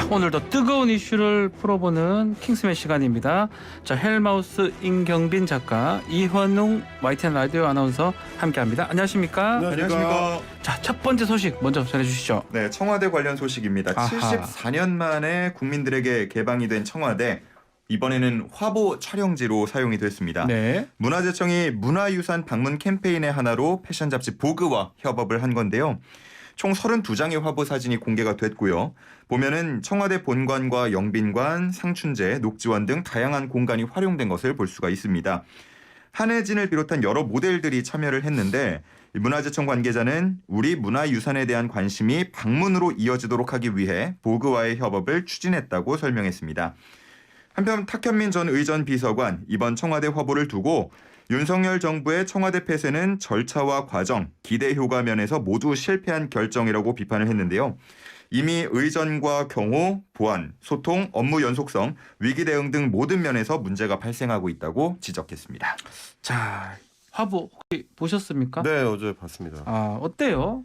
자, 오늘도 뜨거운 이슈를 풀어보는 킹스맨 시간입니다. 자, 헬마우스 임경빈 작가, 이현웅 YTN 라디오 아나운서 함께합니다. 안녕하십니까? 네, 안녕하십니까. 자, 첫 번째 소식 먼저 전해주시죠. 네, 청와대 관련 소식입니다. 아하. 74년 만에 국민들에게 개방이 된 청와대. 이번에는 화보 촬영지로 사용이 됐습니다. 네. 문화재청이 문화유산 방문 캠페인의 하나로 패션 잡지 보그와 협업을 한 건데요. 총 32장의 화보 사진이 공개가 됐고요. 보면은 청와대 본관과 영빈관, 상춘제, 녹지원 등 다양한 공간이 활용된 것을 볼 수가 있습니다. 한혜진을 비롯한 여러 모델들이 참여를 했는데 문화재청 관계자는 우리 문화유산에 대한 관심이 방문으로 이어지도록 하기 위해 보그와의 협업을 추진했다고 설명했습니다. 한편 탁현민 전 의전 비서관 이번 청와대 화보를 두고 윤석열 정부의 청와대 폐쇄는 절차와 과정, 기대 효과 면에서 모두 실패한 결정이라고 비판을 했는데요. 이미 의전과 경호, 보안, 소통, 업무 연속성, 위기 대응 등 모든 면에서 문제가 발생하고 있다고 지적했습니다. 자, 화보 혹시 보셨습니까? 네, 어제 봤습니다. 아, 어때요?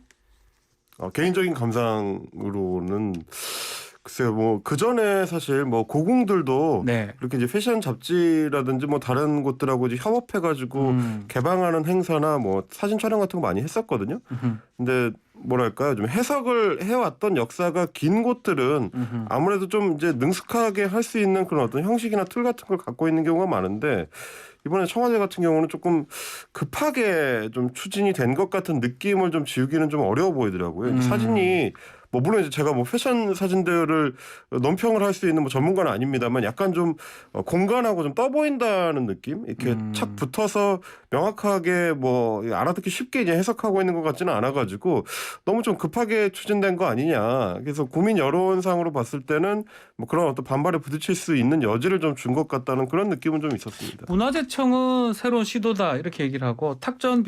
개인적인 감상으로는 글쎄요, 뭐 그 전에 사실 뭐 고궁들도 네. 이렇게 이제 패션 잡지라든지 뭐 다른 곳들하고 이제 협업해가지고 개방하는 행사나 뭐 사진 촬영 같은 거 많이 했었거든요. 근데 뭐랄까요, 좀 해석을 해왔던 역사가 긴 곳들은 아무래도 좀 이제 능숙하게 할 수 있는 그런 어떤 형식이나 틀 같은 걸 갖고 있는 경우가 많은데 이번에 청와대 같은 경우는 조금 급하게 좀 추진이 된 것 같은 느낌을 좀 지우기는 좀 어려워 보이더라고요. 사진이 뭐 물론 이제 제가 뭐 패션 사진들을 논평을 할 수 있는 뭐 전문가는 아닙니다만 약간 좀 공간하고 좀 떠 보인다는 느낌, 이렇게 착 붙어서 명확하게 뭐 알아듣기 쉽게 이제 해석하고 있는 것 같지는 않아가지고 너무 좀 급하게 추진된 거 아니냐. 그래서 국민 여론상으로 봤을 때는 뭐 그런 어떤 반발에 부딪힐 수 있는 여지를 좀 준 것 같다는 그런 느낌은 좀 있었습니다. 문화재청은 새로운 시도다 이렇게 얘기를 하고 탁현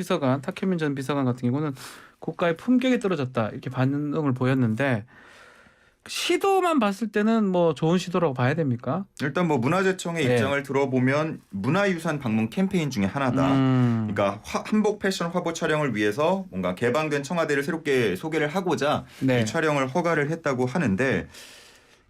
전 비서관 같은 경우는 국가의 품격이 떨어졌다 이렇게 반응을 보였는데 시도만 봤을 때는 뭐 좋은 시도라고 봐야 됩니까? 일단 뭐 문화재청의 네. 입장을 들어보면 문화유산 방문 캠페인 중에 하나다. 그러니까 한복 패션 화보 촬영을 위해서 뭔가 개방된 청와대를 새롭게 소개를 하고자 네. 이 촬영을 허가를 했다고 하는데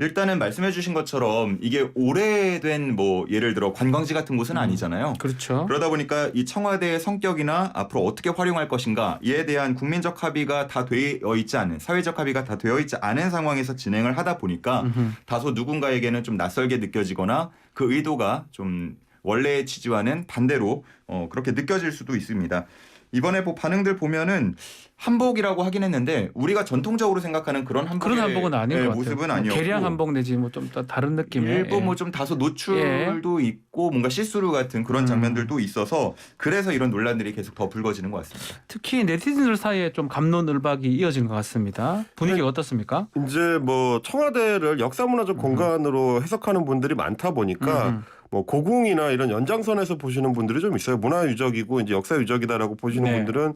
일단은 말씀해 주신 것처럼 이게 오래된 뭐 예를 들어 관광지 같은 곳은 아니잖아요. 그렇죠. 그러다 보니까 이 청와대의 성격이나 앞으로 어떻게 활용할 것인가 이에 대한 국민적 합의가 다 되어 있지 않은, 사회적 합의가 다 되어 있지 않은 상황에서 진행을 하다 보니까 다소 누군가에게는 좀 낯설게 느껴지거나 그 의도가 좀 원래의 취지와는 반대로 그렇게 느껴질 수도 있습니다. 이번에 뭐 반응들 보면은 한복이라고 하긴 했는데 우리가 전통적으로 생각하는 그런 한복은 아닌 것 같아요. 모습은 아니었고 개량 한복 내지 뭐 좀 다른 느낌의 일부 뭐 좀 다소 노출도 있고 뭔가 시스루 같은 그런 장면들도 있어서 그래서 이런 논란들이 계속 더 불거지는 것 같습니다. 특히 네티즌들 사이에 좀 갑론을박이 이어진 것 같습니다. 분위기가 어떻습니까? 이제 뭐 청와대를 역사문화적 공간으로 해석하는 분들이 많다 보니까 뭐 고궁이나 이런 연장선에서 보시는 분들이 좀 있어요. 문화유적이고 이제 역사유적이다라고 보시는 네. 분들은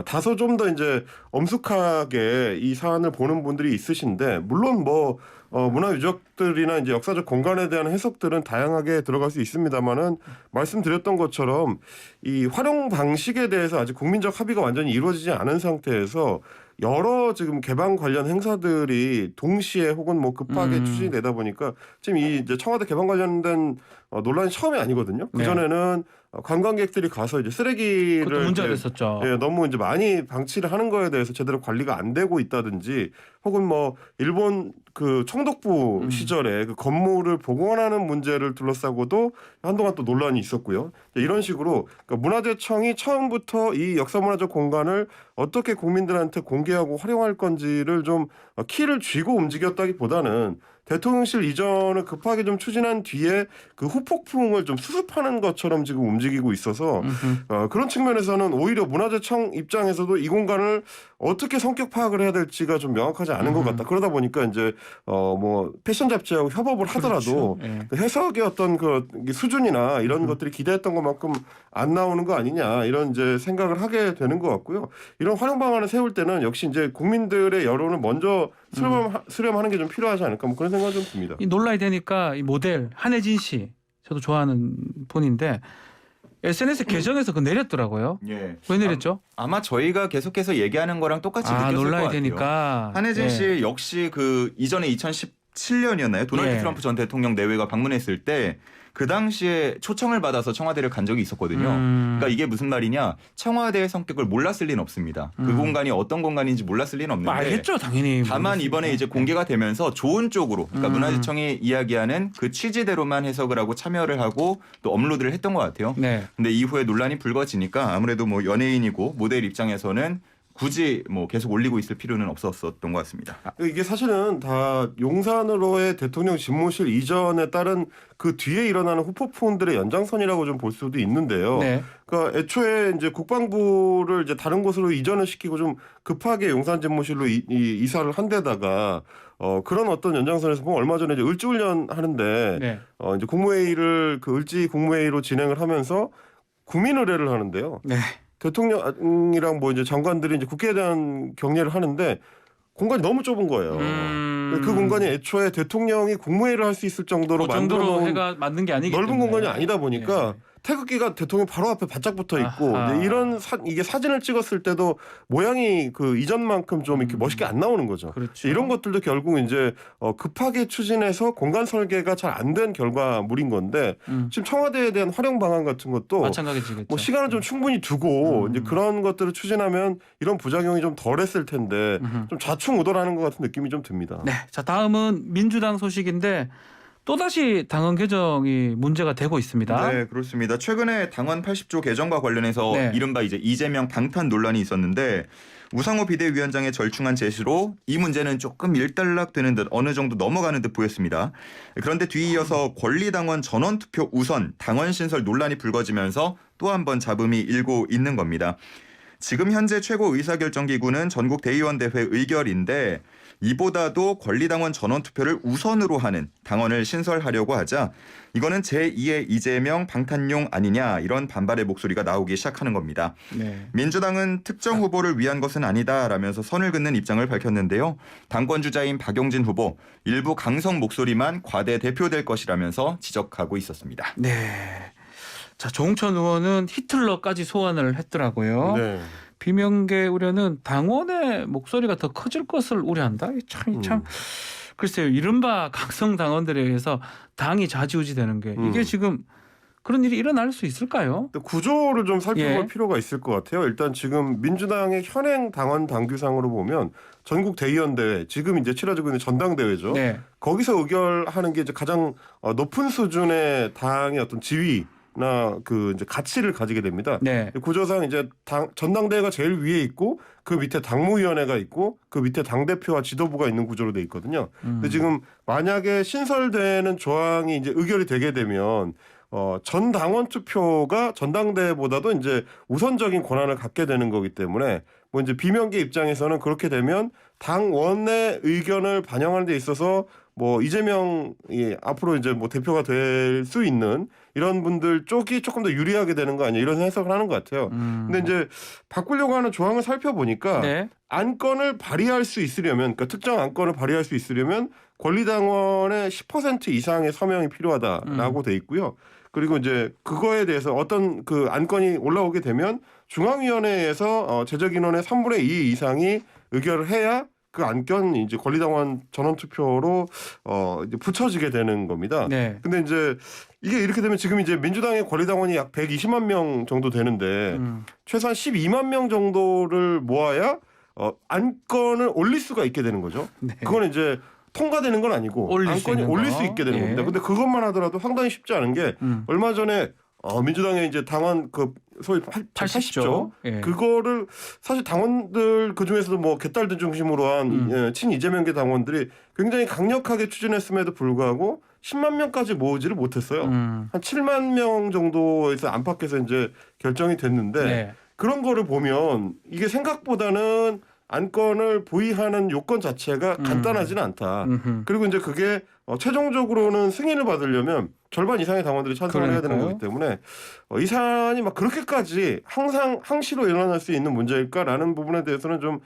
다소 좀 더 이제 엄숙하게 이 사안을 보는 분들이 있으신데 물론 뭐 문화유적들이나 이제 역사적 공간에 대한 해석들은 다양하게 들어갈 수 있습니다만은 말씀드렸던 것처럼 이 활용 방식에 대해서 아직 국민적 합의가 완전히 이루어지지 않은 상태에서 여러 지금 개방 관련 행사들이 동시에 혹은 뭐 급하게 추진이 되다 보니까 지금 이 이제 청와대 개방 관련된 논란이 처음이 아니거든요. 그 전에는 관광객들이 가서 이제 쓰레기를 그것도 문제가 됐었죠. 너무 이제 많이 방치를 하는 거에 대해서 제대로 관리가 안 되고 있다든지 혹은 뭐 일본 그 총독부 시절에 그 건물을 복원하는 문제를 둘러싸고도 한동안 또 논란이 있었고요. 이런 식으로 그러니까 문화재청이 처음부터 이 역사문화적 공간을 어떻게 국민들한테 공개하고 활용할 건지를 좀 키를 쥐고 움직였다기보다는 대통령실 이전을 급하게 좀 추진한 뒤에 그 후폭풍을 좀 수습하는 것처럼 지금 움직이고 있어서 그런 측면에서는 오히려 문화재청 입장에서도 이 공간을 어떻게 성격 파악을 해야 될지가 좀 명확하지 않은 것 같다. 그러다 보니까 이제 뭐 패션 잡지하고 협업을 하더라도 그렇죠. 예. 그 해석의 어떤 그 수준이나 이런 것들이 기대했던 것만큼 안 나오는 거 아니냐 이런 이제 생각을 하게 되는 것 같고요. 이런 활용 방안을 세울 때는 역시 이제 국민들의 여론을 먼저 수렴하는 게 좀 필요하지 않을까 뭐 그런 생각이 좀 듭니다. 이 논란이 되니까 이 모델 한혜진 씨 저도 좋아하는 분인데 SNS 계정에서 그 내렸더라고요. 예. 왜 내렸죠? 아마 저희가 계속해서 얘기하는 거랑 똑같이 느꼈을 것 논란이 같아요. 되니까. 한혜진 예. 씨 역시 그 이전에 2017 2017년이었나요? 도널드 예. 트럼프 전 대통령 내외가 방문했을 때 그 당시에 초청을 받아서 청와대를 간 적이 있었거든요. 그러니까 이게 무슨 말이냐? 청와대의 성격을 몰랐을 리는 없습니다. 그 공간이 어떤 공간인지 몰랐을 리는 없는데 알겠죠, 당연히. 다만 모르겠습니다. 이번에 이제 공개가 되면서 좋은 쪽으로 그러니까 문화재청이 이야기하는 그 취지대로만 해석을 하고 참여를 하고 또 업로드를 했던 것 같아요. 네. 근데 이후에 논란이 불거지니까 아무래도 뭐 연예인이고 모델 입장에서는 굳이 뭐 계속 올리고 있을 필요는 없었던 것 같습니다. 이게 사실은 다 용산으로의 대통령 집무실 이전에 따른 그 뒤에 일어나는 후폭풍들의 연장선이라고 좀 볼 수도 있는데요. 네. 그러니까 애초에 이제 국방부를 이제 다른 곳으로 이전을 시키고 좀 급하게 용산 집무실로 이사를 한 데다가 그런 어떤 연장선에서 보면 얼마 전에 이제 을지훈련 하는데 네. 이제 국무회의를 그 을지 국무회의로 진행을 하면서 국민 의례를 하는데요. 네. 대통령이랑 뭐 이제 장관들이 이제 국회에 대한 경례를 하는데 공간이 너무 좁은 거예요. 그 공간이 애초에 대통령이 국무회의를 할 수 있을 정도로 그 정도로 만들어 놓은 해가 맞는 게 아니기 넓은 때문에. 공간이 아니다 보니까 예. 태극기가 대통령 바로 앞에 바짝 붙어 있고 아하. 이제 이런 이게 사진을 찍었을 때도 모양이 그 이전만큼 좀 이렇게 멋있게 안 나오는 거죠. 그렇죠. 이런 것들도 결국 이제 급하게 추진해서 공간 설계가 잘 안 된 결과물인 건데 지금 청와대에 대한 활용 방안 같은 것도 마찬가지겠죠. 뭐 시간을 좀 충분히 두고 이제 그런 것들을 추진하면 이런 부작용이 좀 덜했을 텐데 좀 좌충우돌하는 것 같은 느낌이 좀 듭니다. 네. 자, 다음은 민주당 소식인데 또다시 당헌 개정이 문제가 되고 있습니다. 네, 그렇습니다. 최근에 당헌 80조 개정과 관련해서 네. 이른바 이제 이재명 방탄 논란이 있었는데 우상호 비대위원장의 절충한 제시로 이 문제는 조금 일단락되는 듯 어느 정도 넘어가는 듯 보였습니다. 그런데 뒤이어서 권리당원 전원투표 우선 당헌 신설 논란이 불거지면서 또 한 번 잡음이 일고 있는 겁니다. 지금 현재 최고 의사결정기구는 전국대의원대회 의결인데 이보다도 권리당원 전원투표를 우선으로 하는 당원을 신설하려고 하자 이거는 제2의 이재명 방탄용 아니냐 이런 반발의 목소리가 나오기 시작하는 겁니다. 네. 민주당은 특정 후보를 위한 것은 아니다라면서 선을 긋는 입장을 밝혔는데요. 당권 주자인 박용진 후보 일부 강성 목소리만 과대 대표될 것이라면서 지적하고 있었습니다. 네. 자, 조홍천 의원은 히틀러까지 소환을 했더라고요. 네. 비명계 우려는 당원의 목소리가 더 커질 것을 우려한다. 참 글쎄요. 이른바 강성 당원들에 의해서 당이 좌지우지되는 게 이게 지금 그런 일이 일어날 수 있을까요? 구조를 좀 살펴볼 예. 필요가 있을 것 같아요. 일단 지금 민주당의 현행 당원 당규상으로 보면 전국 대의원대회 지금 이제 치러지고 있는 전당대회죠. 네. 거기서 의결하는 게 이제 가장 높은 수준의 당의 어떤 지위 나 그 이제 가치를 가지게 됩니다. 네. 구조상 이제 전당대회가 제일 위에 있고 그 밑에 당무위원회가 있고 그 밑에 당 대표와 지도부가 있는 구조로 돼 있거든요. 근데 지금 만약에 신설되는 조항이 이제 의결이 되게 되면 전 당원 투표가 전당대회보다도 이제 우선적인 권한을 갖게 되는 거기 때문에 뭐 이제 비명계 입장에서는 그렇게 되면 당원의 의견을 반영하는 데 있어서 뭐 이재명이 앞으로 이제 뭐 대표가 될 수 있는 이런 분들 쪽이 조금 더 유리하게 되는 거 아니에요? 이런 해석을 하는 것 같아요. 근데 이제 바꾸려고 하는 조항을 살펴보니까 네. 안건을 발의할 수 있으려면 그러니까 특정 안건을 발의할 수 있으려면 권리당원의 10% 이상의 서명이 필요하다라고 돼 있고요. 그리고 이제 그거에 대해서 어떤 그 안건이 올라오게 되면 중앙위원회에서 제적인원의 3분의 2 이상이 의결을 해야 그 안건이 이제 권리당원 전원투표로 이제 붙여지게 되는 겁니다. 네. 근데 이제 이게 이렇게 되면 지금 이제 민주당의 권리당원이 약 120만 명 정도 되는데 최소한 12만 명 정도를 모아야 안건을 올릴 수가 있게 되는 거죠. 네. 그건 이제 통과되는 건 아니고 올릴 수 안건이 있는 올릴 거. 수 있게 되는 예. 겁니다. 근데 그것만 하더라도 상당히 쉽지 않은 게 얼마 전에 민주당의 이제 당원 그 소위 80조 예. 그거를 사실 당원들 그 중에서도 뭐 개딸들 중심으로 한 친 이재명계 당원들이 굉장히 강력하게 추진했음에도 불구하고 10만 명까지 모으지를 못했어요. 한 7만 명 정도에서 안팎에서 이제 결정이 됐는데 네. 그런 거를 보면 이게 생각보다는 안건을 보이하는 요건 자체가 간단하지는 않다. 그리고 이제 그게 최종적으로는 승인을 받으려면 절반 이상의 당원들이 찬성을 해야 되는 거기 때문에 이 사안이 막 그렇게까지 항상 항시로 일어날 수 있는 문제일까라는 부분에 대해서는 좀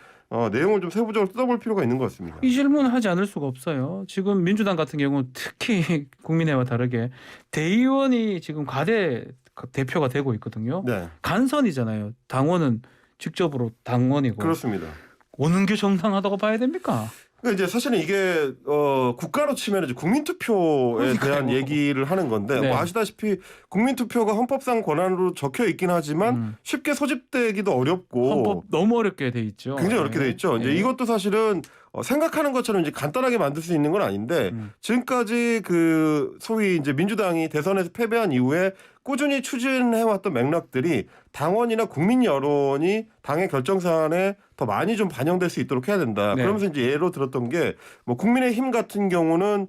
내용을 좀 세부적으로 뜯어볼 필요가 있는 것 같습니다. 이 질문을 하지 않을 수가 없어요. 지금 민주당 같은 경우는 특히 국민의와 다르게 대의원이 지금 과대 대표가 되고 있거든요. 네, 간선이잖아요. 당원은 직접으로 당원이고. 그렇습니다. 오는 게 정당하다고 봐야 됩니까? 그러니까 이제 사실은 이게 국가로 치면 이제 국민투표에 대한 얘기를 하는 건데 네. 뭐 아시다시피 국민투표가 헌법상 권한으로 적혀 있긴 하지만 쉽게 소집되기도 어렵고 헌법 너무 어렵게 돼 있죠. 굉장히 어렵게 돼 있죠. 이제 네. 이것도 사실은 생각하는 것처럼 이제 간단하게 만들 수 있는 건 아닌데 지금까지 그 소위 이제 민주당이 대선에서 패배한 이후에 꾸준히 추진해왔던 맥락들이 당원이나 국민 여론이 당의 결정 사안에 더 많이 좀 반영될 수 있도록 해야 된다. 네. 그러면서 이제 예로 들었던 게 뭐 국민의힘 같은 경우는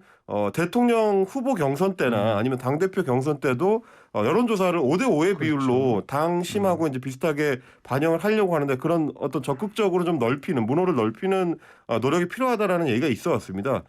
대통령 후보 경선 때나 아니면 당 대표 경선 때도 여론조사를 5대5의 비율로 당심하고 이제 비슷하게 반영을 하려고 하는데 그런 어떤 적극적으로 좀 넓히는 문호를 넓히는 노력이 필요하다라는 얘기가 있어 왔습니다.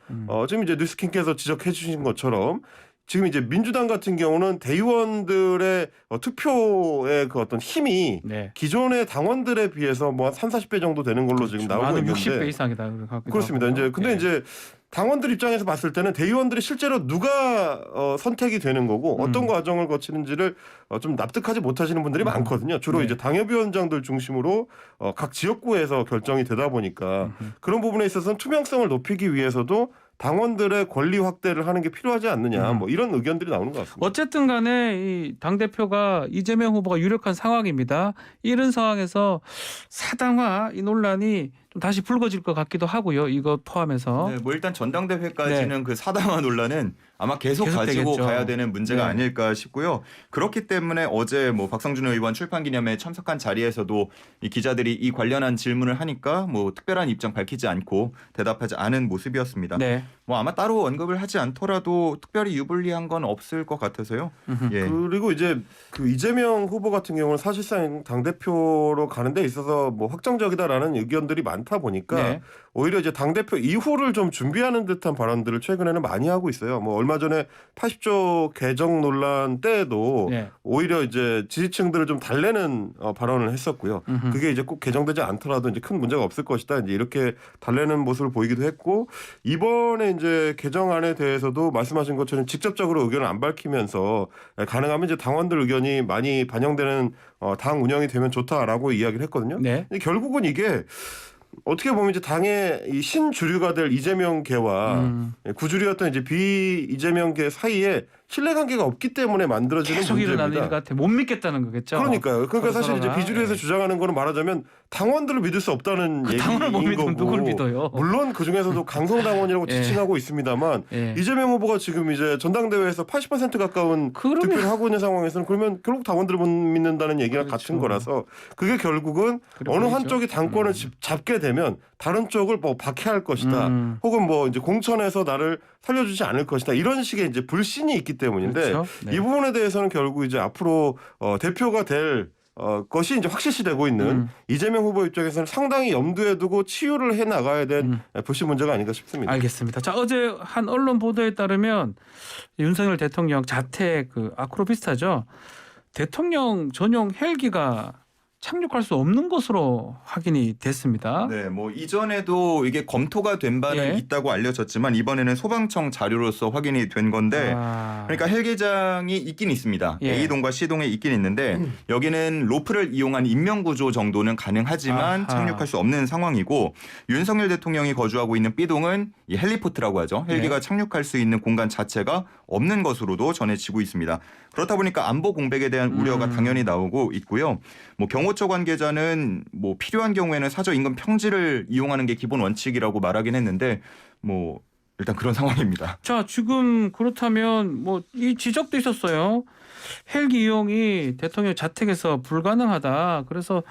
지금 이제 뉴스킹께서 지적해 주신 것처럼 지금 이제 민주당 같은 경우는 대의원들의 투표의 그 어떤 힘이 네. 기존의 당원들에 비해서 뭐 한 30, 40배 정도 되는 걸로 지금 나오고 많은 있는데 60배 이상이다. 그렇습니다. 이제 근데 이제 당원들 입장에서 봤을 때는 대의원들이 실제로 누가 선택이 되는 거고 어떤 과정을 거치는지를 좀 납득하지 못하시는 분들이 많거든요. 주로 네. 이제 당협위원장들 중심으로 각 지역구에서 결정이 되다 보니까 그런 부분에 있어서는 투명성을 높이기 위해서도 당원들의 권리 확대를 하는 게 필요하지 않느냐 뭐 이런 의견들이 나오는 것 같습니다. 어쨌든 간에 이 당대표가 이재명 후보가 유력한 상황입니다. 이런 상황에서 사당화 이 논란이 좀 다시 불거질 것 같기도 하고요. 이거 포함해서. 네, 뭐 일단 전당대회까지는 그 사당화 논란은 아마 계속 가지고 되겠죠. 가야 되는 문제가 네. 아닐까 싶고요. 그렇기 때문에 어제 뭐 박성준 의원 출판기념회에 참석한 자리에서도 이 기자들이 이 관련한 질문을 하니까 뭐 특별한 입장 밝히지 않고 대답하지 않은 모습이었습니다. 네. 뭐 아마 따로 언급을 하지 않더라도 특별히 유불리한 건 없을 것 같아서요. 예. 그리고 이제 그 이재명 후보 같은 경우는 사실상 당 대표로 가는 데 있어서 뭐 확정적이다라는 의견들이 많다 보니까 네. 오히려 이제 당 대표 이후를 좀 준비하는 듯한 발언들을 최근에는 많이 하고 있어요. 뭐 얼마 전에 80조 개정 논란 때에도 네. 오히려 이제 지지층들을 좀 달래는 발언을 했었고요. 그게 이제 꼭 개정되지 않더라도 이제 큰 문제가 없을 것이다. 이제 이렇게 달래는 모습을 보이기도 했고 이번에 이제 개정안에 대해서도 말씀하신 것처럼 직접적으로 의견을 안 밝히면서 가능하면 이제 당원들 의견이 많이 반영되는 당 운영이 되면 좋다라고 이야기를 했거든요. 네. 결국은 이게 어떻게 보면 이제 당의 이 신주류가 될 이재명계와 구주류였던 이제 비이재명계 사이에 신뢰관계가 없기 때문에 만들어지는 계속 일어나는 일 문제입니다. 같아. 못 믿겠다는 거겠죠. 그러니까요. 그러니까 사실 이제 서로가. 비주류에서 예. 주장하는 거는 말하자면 당원들을 믿을 수 없다는 당원을 못 얘기인 믿으면 거고. 누굴 믿어요? 물론 그 중에서도 강성당원이라고 예. 지칭하고 있습니다만 예. 이재명 후보가 지금 이제 전당대회에서 80% 가까운 그러면- 득표를 하고 있는 상황에서는 그러면 결국 당원들을 못 믿는다는 얘기랑 그렇죠. 같은 거라서 그게 결국은 그래 어느 보이죠. 한쪽이 당권을 잡게 되면 다른 쪽을 뭐 박해할 것이다. 혹은 뭐 이제 공천에서 나를 살려주지 않을 것이다. 이런 식의 이제 불신이 있기 때문인데 그렇죠. 네. 이 부분에 대해서는 결국 이제 앞으로 대표가 될 것이 이제 확실시되고 있는 이재명 후보 입장에서는 상당히 염두에 두고 치유를 해 나가야 될 불신 문제가 아닌가 싶습니다. 알겠습니다. 자, 어제 한 언론 보도에 따르면 윤석열 대통령 자택 그 아크로 비슷하죠. 대통령 전용 헬기가 착륙할 수 없는 것으로 확인이 됐습니다. 네, 뭐 이전에도 이게 검토가 된 바는 예. 있다고 알려졌지만 이번에는 소방청 자료로서 확인이 된 건데 그러니까 헬기장이 있긴 있습니다. 예. A동과 C동에 있긴 있는데 여기는 로프를 이용한 인명구조 정도는 가능하지만 아하. 착륙할 수 없는 상황이고 윤석열 대통령이 거주하고 있는 B동은 이 헬리포트라고 하죠. 헬기가 예. 착륙할 수 있는 공간 자체가 없는 것으로도 전해지고 있습니다. 그렇다 보니까 안보 공백에 대한 우려가 당연히 나오고 있고요. 뭐 경호처 관계자는 뭐 필요한 경우에는 사저 인근 평지를 이용하는 게 기본 원칙이라고 말하긴 했는데 뭐 일단 그런 상황입니다. 자, 지금 그렇다면 뭐 이 지적도 있었어요. 헬기 이용이 대통령 자택에서 불가능하다. 그래서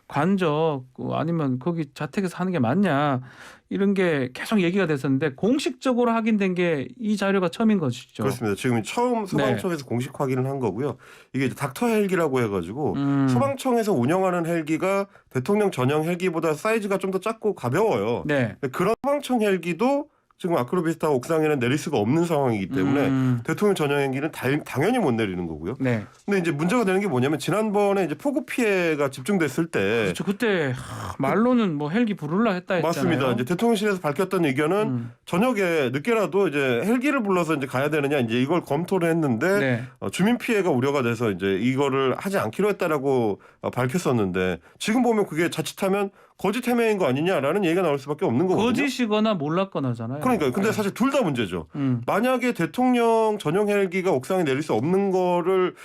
관저 아니면 거기 자택에서 하는 게 맞냐. 이런 게 계속 얘기가 됐었는데 공식적으로 확인된 게 이 자료가 처음인 것이죠. 그렇습니다. 지금 처음 소방청에서 공식 확인을 한 거고요. 이게 이제 닥터 헬기라고 해가지고 소방청에서 운영하는 헬기가 대통령 전용 헬기보다 사이즈가 좀 더 작고 가벼워요. 네. 근데 그런 소방청 헬기도 지금 아크로비스타 옥상에는 내릴 수가 없는 상황이기 때문에 대통령 전용 헬기는 당연히 못 내리는 거고요. 네. 근데 이제 문제가 되는 게 뭐냐면 지난번에 이제 폭우 피해가 집중됐을 때 그렇죠. 그때 말로는 뭐 헬기 부르려 했다 했잖아요. 맞습니다. 이제 대통령실에서 밝혔던 의견은 저녁에 늦게라도 이제 헬기를 불러서 이제 가야 되느냐 이제 이걸 검토를 했는데 네. 주민 피해가 우려가 돼서 이제 이거를 하지 않기로 했다라고 밝혔었는데 지금 보면 그게 자칫하면 거짓 해명인 거 아니냐라는 얘기가 나올 수밖에 없는 거거든요. 거짓이거나 몰랐거나잖아요. 그러니까요. 근데 사실 둘 다 문제죠. 만약에 대통령 전용 헬기가 옥상에 내릴 수 없는 거를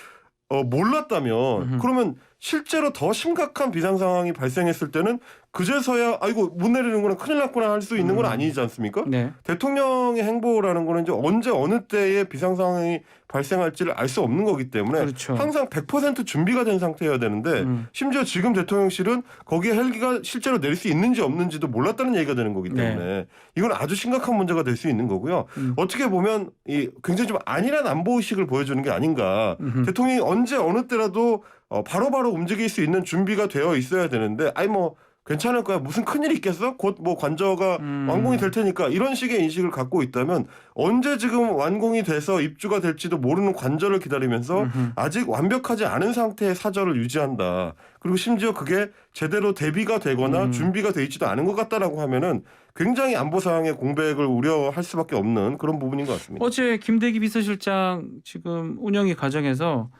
몰랐다면 그러면 실제로 더 심각한 비상 상황이 발생했을 때는 그제서야 아이고 못 내리는 거는 큰일 났구나 할 수 있는 건 아니지 않습니까? 네. 대통령의 행보라는 거는 이제 언제 어느 때에 비상 상황이 발생할지를 알 수 없는 거기 때문에 그렇죠. 항상 100% 준비가 된 상태여야 되는데 심지어 지금 대통령실은 거기에 헬기가 실제로 내릴 수 있는지 없는지도 몰랐다는 얘기가 되는 거기 때문에 이건 아주 심각한 문제가 될 수 있는 거고요. 어떻게 보면 이 굉장히 좀 안일한 안보 의식을 보여주는 게 아닌가. 대통령이 언제 어느 때라도 바로바로 움직일 수 있는 준비가 되어 있어야 되는데 아이 뭐 괜찮을 거야. 무슨 큰일이 있겠어? 곧 뭐 관저가 완공이 될 테니까 이런 식의 인식을 갖고 있다면 언제 지금 완공이 돼서 입주가 될지도 모르는 관저를 기다리면서 아직 완벽하지 않은 상태의 사저를 유지한다. 그리고 심지어 그게 제대로 대비가 되거나 준비가 돼 있지도 않은 것 같다라고 하면은 굉장히 안보 상황의 공백을 우려할 수밖에 없는 그런 부분인 것 같습니다. 어제 김대기 비서실장 지금 운영위 과정에서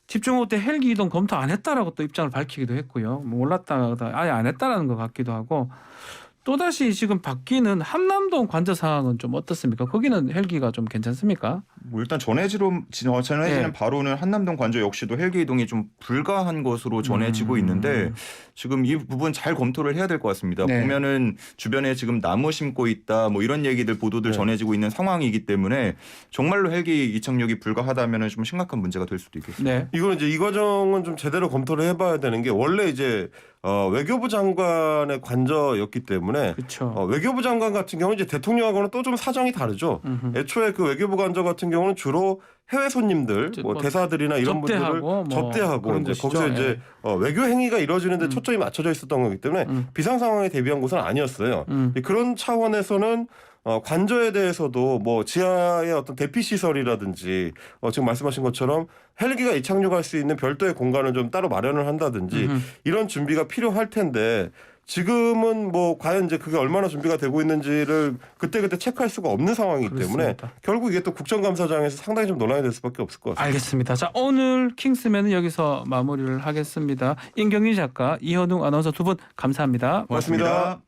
집중호우 때 헬기 이동 검토 안 했다라고 또 입장을 밝히기도 했고요. 뭐 몰랐다 아예 안 했다라는 것 같기도 하고 또다시 지금 바뀌는 한남동 관저 상황은 좀 어떻습니까? 거기는 헬기가 좀 괜찮습니까? 뭐 일단 전해지는 네. 바로는 한남동 관저 역시도 헬기 이동이 좀 불가한 것으로 전해지고 있는데 지금 이 부분 잘 검토를 해야 될 것 같습니다. 네. 보면은 주변에 지금 나무 심고 있다 뭐 이런 얘기들 보도들 전해지고 있는 상황이기 때문에 정말로 헬기 이착륙이 불가하다면은 좀 심각한 문제가 될 수도 있겠습니다. 네. 이거는 이제 이 과정은 좀 제대로 검토를 해봐야 되는 게 원래 이제 외교부 장관의 관저였기 때문에 그렇죠. 외교부 장관 같은 경우는 이제 대통령하고는 또 좀 사정이 다르죠. 애초에 그 외교부 관저 같은 경우는 주로 해외 손님들, 뭐 대사들이나 이런 분들을 접대하고 그런 이제 곳이죠. 거기서 이제 외교 행위가 이루어지는데 초점이 맞춰져 있었던 거기 때문에 비상 상황에 대비한 곳은 아니었어요. 그런 차원에서는 관저에 대해서도 뭐 지하의 어떤 대피 시설이라든지 지금 말씀하신 것처럼 헬기가 이착륙할 수 있는 별도의 공간을 좀 따로 마련을 한다든지 이런 준비가 필요할 텐데 지금은 뭐 과연 이제 그게 얼마나 준비가 되고 있는지를 그때그때 체크할 수가 없는 상황이기 때문에 그렇습니다. 결국 이게 또 국정감사장에서 상당히 좀 논란이 될 수밖에 없을 것 같습니다. 알겠습니다. 자, 오늘 킹스맨은 여기서 마무리를 하겠습니다. 임경민 작가, 이현웅 아나운서 두 분 감사합니다. 고맙습니다.